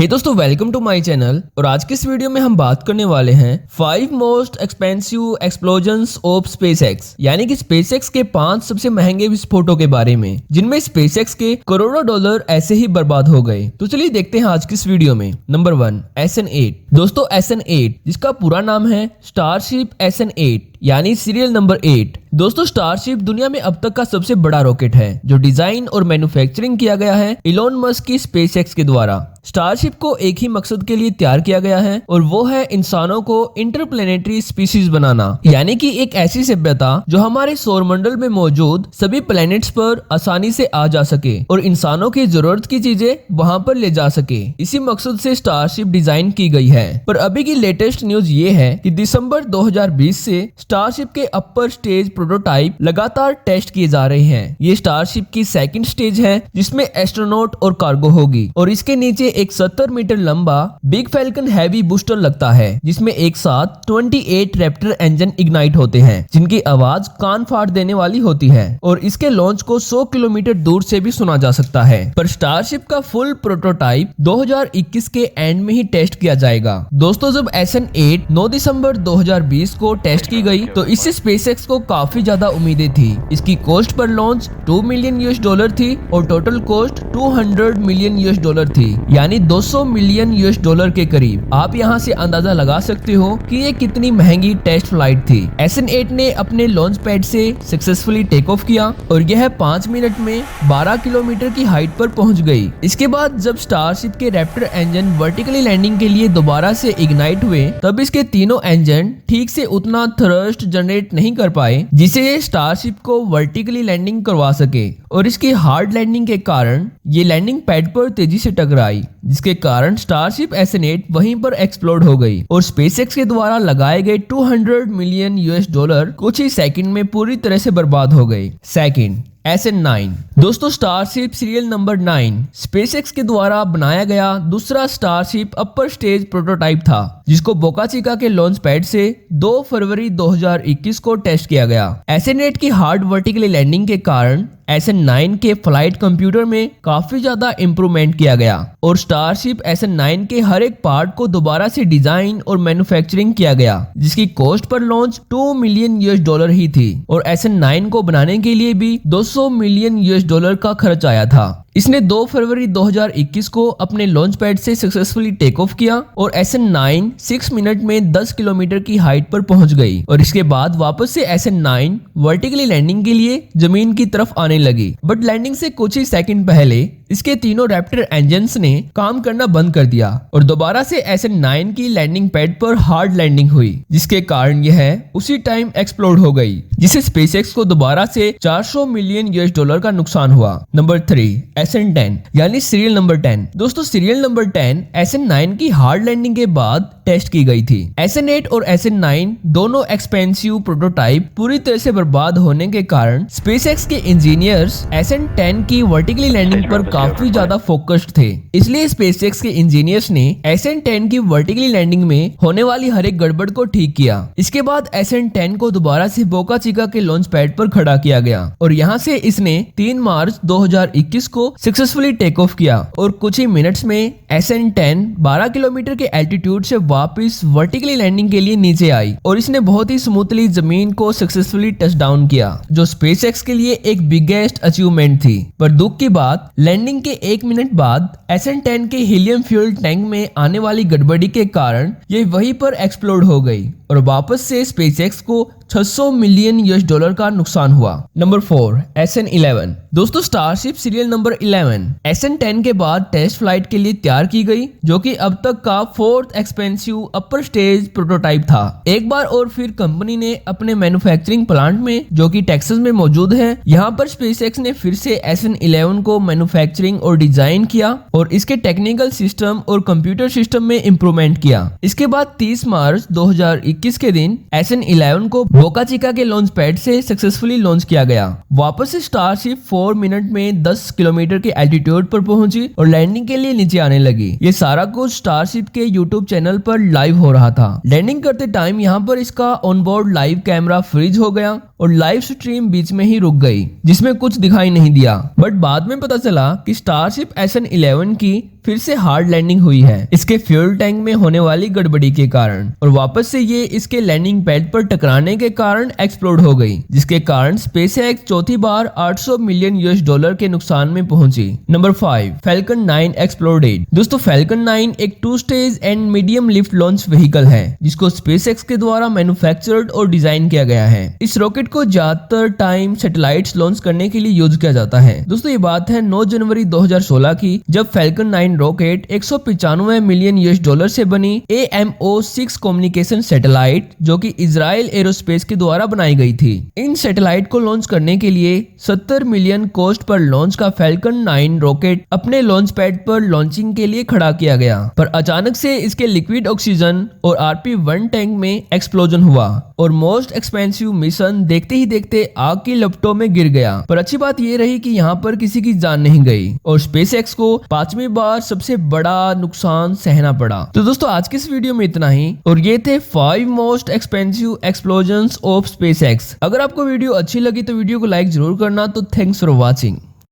हे दोस्तों, welcome to my channel. और आज के इस वीडियो में हम बात करने वाले हैं 5 most expensive explosions of SpaceX, यानी कि स्पेसएक्स के 5 सबसे महंगे विस्फोटों के बारे में, जिनमें स्पेसएक्स के करोड़ों डॉलर ऐसे ही बर्बाद हो गए। तो चलिए देखते हैं आज की इस वीडियो में। Number 1, SN8। दोस्तों, SN8 जिसका पूरा नाम है स्टारशिप SN8 यानी सीरियल नंबर 8। दोस्तों, स्टारशिप दुनिया में अब तक का सबसे बड़ा रॉकेट है जो डिजाइन और मैन्युफैक्चरिंग किया गया है इलोन मस्क की स्पेसएक्स के द्वारा। स्टारशिप को एक ही मकसद के लिए तैयार किया गया है और वो है इंसानों को इंटरप्लेनेटरी स्पीशीज बनाना, यानी कि एक ऐसी सभ्यता जो हमारे सौरमंडल में मौजूद सभी प्लैनेट्स पर आसानी से आ जा सके और इंसानों की जरूरत की चीजें वहां पर ले जा सके। इसी मकसद से स्टारशिप डिजाइन की गई है। पर अभी की लेटेस्ट न्यूज ये है कि दिसंबर 2020 से स्टारशिप के अपर स्टेज प्रोटोटाइप लगातार टेस्ट किए जा रहे हैं। ये स्टारशिप की सेकंड स्टेज है जिसमें एस्ट्रोनॉट और कार्गो होगी और इसके नीचे एक 70 मीटर लंबा बिग फैल्कन हैवी बूस्टर लगता है जिसमें एक साथ 28 रैप्टर इंजन इग्नाइट होते हैं जिनकी आवाज कान फाड़ देने वाली होती है और इसके लॉन्च को 100 किलोमीटर दूर से भी सुना जा सकता है। पर स्टारशिप का फुल प्रोटोटाइप 2021 के एंड में ही टेस्ट किया जाएगा। दोस्तों, जब SN8 9 दिसंबर 2020 को टेस्ट की गई तो इससे स्पेसएक्स को काफी ज्यादा उम्मीदें थी। इसकी कॉस्ट पर लॉन्च $2 मिलियन थी और टोटल कॉस्ट $200 मिलियन थी, यानी $200 मिलियन के करीब। आप यहाँ से अंदाजा लगा सकते हो कि ये कितनी महंगी टेस्ट फ्लाइट थी। SN8 ने अपने लॉन्च पैड से सक्सेसफुली टेक ऑफ किया और यह 5 मिनट में 12 किलोमीटर की हाइट पर पहुंच गई। इसके बाद जब स्टारशिप के रैप्टर इंजन वर्टिकली लैंडिंग के लिए दोबारा से इग्नाइट हुए तब इसके तीनों इंजन ठीक से उतना थ्रस्ट जनरेट नहीं कर पाए जिसे ये स्टारशिप को वर्टिकली लैंडिंग करवा सके और इसकी हार्ड लैंडिंग के कारण ये लैंडिंग पैड पर तेजी से टकराई, जिसके कारण स्टारशिप SN8 वहीं पर एक्सप्लोड हो गई और स्पेसएक्स के द्वारा लगाए गए $200 मिलियन कुछ ही सेकंड में पूरी तरह से बर्बाद हो गए। Second, SN9। दोस्तों, स्टारशिप सीरियल नंबर 9 स्पेसएक्स के द्वारा बनाया गया दूसरा स्टारशिप अपर स्टेज प्रोटोटाइप था जिसको बोका चिका के लॉन्च पैड से 2 फरवरी 2021 को टेस्ट किया गया। SN8 की हार्ड वर्टिकली लैंडिंग के कारण SN9 के फ्लाइट कंप्यूटर में काफी ज्यादा इंप्रूवमेंट किया गया और स्टारशिप SN9 के हर एक पार्ट को दोबारा से डिजाइन और मैन्युफैक्चरिंग किया गया जिसकी कॉस्ट पर लॉन्च $2 मिलियन ही थी और SN9 को बनाने के लिए भी $200 मिलियन का खर्च आया था। इसने 2 फरवरी 2021 को अपने लॉन्च पैड से सक्सेसफुली टेक ऑफ किया और SN9 6 मिनट में 10 किलोमीटर की हाइट पर पहुंच गई और इसके बाद वापस से SN9 वर्टिकली लैंडिंग के लिए जमीन की तरफ आने लगी। बट लैंडिंग से कुछ ही सेकंड पहले इसके तीनों रैप्टर इंजन्स ने काम करना बंद कर दिया और दोबारा से SN9 की लैंडिंग पैड पर हार्ड लैंडिंग हुई जिसके कारण यह उसी टाइम एक्सप्लोड हो गई, जिससे स्पेसएक्स को दोबारा से $400 मिलियन का नुकसान हुआ। नंबर 3, SN10 यानी सीरियल नंबर 10। दोस्तों, सीरियल नंबर 10 SN9 की हार्ड लैंडिंग के बाद टेस्ट की गई थी। SN8 और SN9 दोनों एक्सपेंसिव प्रोटोटाइप पूरी तरह से बर्बाद होने के कारण स्पेसएक्स के इंजीनियर्स SN10 की वर्टिकली लैंडिंग पर काफी ज्यादा फोकस्ड थे। इसलिए स्पेसएक्स के इंजीनियर्स ने SN10 की वर्टिकली लैंडिंग में होने वाली हर एक गड़बड़ को ठीक किया। इसके बाद SN10 को दोबारा से बोका चिका के लॉन्च पैड पर खड़ा किया गया और यहाँ से इसने 3 मार्च 2021 को सक्सेसफुली टेक ऑफ किया और कुछ ही मिनट्स में SN10 12 किलोमीटर के एल्टीट्यूड से वापस वर्टिकली लैंडिंग के लिए नीचे आई और इसने बहुत ही स्मूथली जमीन को सक्सेसफुली टच डाउन किया, जो स्पेसएक्स के लिए एक बिगेस्ट अचीवमेंट थी। पर दुख की बात, लैंडिंग के 1 मिनट बाद SN10 के हीलियम फ्यूल टैंक में आने वाली गड़बड़ी के कारण ये वहीं पर एक्सप्लोड हो गई और वापस से स्पेसएक्स को $600 मिलियन का नुकसान हुआ। Number 4, SN11। दोस्तों, स्टारशिप सीरियल नंबर 11 SN10 के बाद टेस्ट फ्लाइट के लिए तैयार की गई, जो कि अब तक का 4th expensive upper stage prototype था। एक बार और फिर कंपनी ने अपने मैन्युफैक्चरिंग प्लांट में, जो कि टेक्सास में मौजूद है, यहाँ पर स्पेसएक्स ने फिर से SN11 को मैन्युफैक्चरिंग और डिजाइन किया और इसके टेक्निकल सिस्टम और कंप्यूटर सिस्टम में इंप्रूवमेंट किया। इसके बाद 30 मार्च 2021 के दिन SN11 को बोका चिका के लॉन्च पैड से सक्सेसफुली लॉन्च किया गया। वापस से स्टारशिप 4 मिनट में 10 किलोमीटर के एल्टीट्यूड पर पहुंची और लैंडिंग के लिए नीचे आने लगी। ये सारा कुछ स्टारशिप के यूट्यूब चैनल पर लाइव हो रहा था। लैंडिंग करते टाइम यहाँ पर इसका ऑनबोर्ड लाइव कैमरा फ्रीज हो गया और लाइव स्ट्रीम बीच में ही रुक गई, जिसमें कुछ दिखाई नहीं दिया। बट बाद में पता चला कि स्टारशिप SN11 की फिर से हार्ड लैंडिंग हुई है इसके फ्यूल टैंक में होने वाली गड़बड़ी के कारण, और वापस से ये इसके लैंडिंग पैड पर टकराने के कारण एक्सप्लोड हो गई, जिसके कारण स्पेसएक्स चौथी बार $800 मिलियन के नुकसान में पहुंची। Number 5, falcon 9 exploded. दोस्तों फैल्कन 9 एक 2 stage and medium lift launch vehicle है जिसको स्पेसएक्स के द्वारा मैन्युफैक्चर्ड और डिजाइन किया गया है। इस रॉकेट को ज्यादातर टाइम सैटेलाइट्स लॉन्च करने के लिए यूज किया जाता है। दोस्तों ये बात है 9 जनवरी 2016 की, जब फैल्कन 9 रॉकेट $195 मिलियन से बनी AMO-6 कम्युनिकेशन सैटेलाइट जो कि इजराइल एरोस्पेस के द्वारा बनाई गई थी। इन सैटेलाइट को लॉन्च करने के लिए 70 मिलियन कॉस्ट पर लॉन्च का फैल्कन 9 रॉकेट अपने लॉन्च पैड पर लॉन्चिंग के लिए खड़ा किया गया, पर अचानक से इसके लिक्विड ऑक्सीजन और RP-1 टैंक में एक्सप्लोजन हुआ और मोस्ट एक्सपेंसिव मिशन देखते ही देखते आग की लपटों में गिर गया। पर अच्छी बात यह रही कि यहाँ पर किसी की जान नहीं गई और स्पेसएक्स को 5वीं बार सबसे बड़ा नुकसान सहना पड़ा। तो दोस्तों आज के इस वीडियो में इतना ही, और ये थे 5 most expensive explosions of SpaceX. अगर आपको वीडियो अच्छी लगी तो वीडियो को लाइक जरूर करना। तो थैंक्स फॉर वॉचिंग।